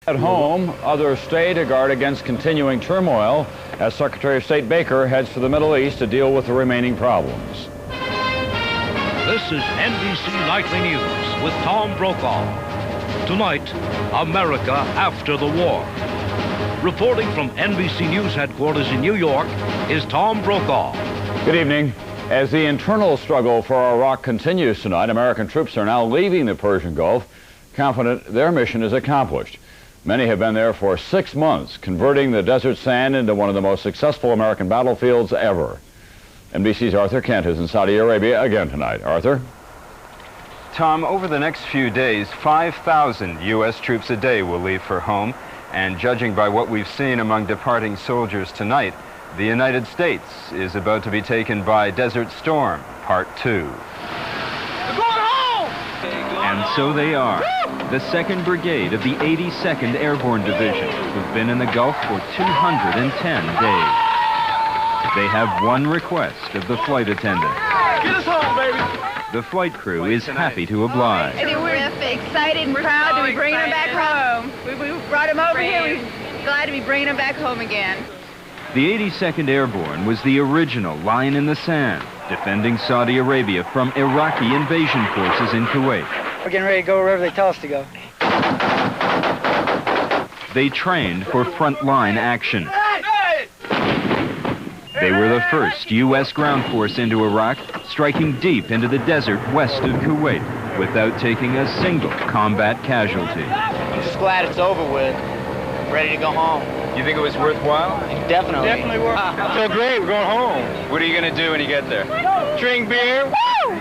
At home, others stay to guard against continuing turmoil as Secretary of State Baker heads to the Middle East to deal with the remaining problems. This is NBC Nightly News with Tom Brokaw. Tonight, America after the war. Reporting from NBC News headquarters in New York is Tom Brokaw. Good evening. As the internal struggle for Iraq continues tonight, American troops are now leaving the Persian Gulf, confident their mission is accomplished. Many have been there for 6 months, converting the desert sand into one of the most successful American battlefields ever. NBC's Arthur Kent is in Saudi Arabia again tonight. Arthur? Tom, over the next few days, 5,000 U.S. troops a day will leave for home, and judging by what we've seen among departing soldiers tonight, the United States is about to be taken by Desert Storm, Part 2. We're going home! And so they are. The 2nd Brigade of the 82nd Airborne Division, who've been in the Gulf for 210 days. They have one request of the flight attendant. Get us home, baby! The flight crew is happy to oblige. We're excited and proud to be bringing them back home. We brought them over here. We're glad to be bringing them back home again. The 82nd Airborne was the original line in the sand, defending Saudi Arabia from Iraqi invasion forces in Kuwait. We're getting ready to go wherever they tell us to go. They trained for frontline action. They were the first U.S. ground force into Iraq, striking deep into the desert west of Kuwait without taking a single combat casualty. I'm just glad it's over with. I'm ready to go home. You think it was worthwhile? Definitely. Definitely worth it. I feel great. We're going home. What are you going to do when you get there? Drink beer. Woo!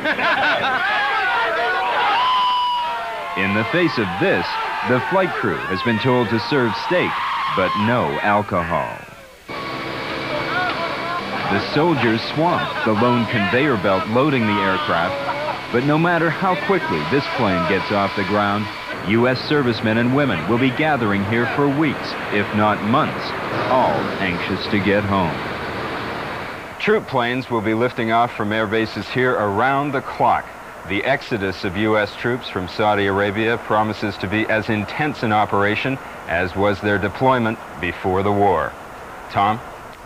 In the face of this, the flight crew has been told to serve steak, but no alcohol. The soldiers swamped the lone conveyor belt loading the aircraft, but no matter how quickly this plane gets off the ground, U.S. servicemen and women will be gathering here for weeks, if not months, all anxious to get home. Troop planes will be lifting off from air bases here around the clock. The exodus of U.S. troops from Saudi Arabia promises to be as intense an operation as was their deployment before the war. Tom?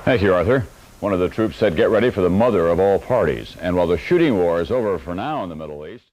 Thank you, Arthur. One of the troops said, "Get ready for the mother of all parties." And while the shooting war is over for now in the Middle East,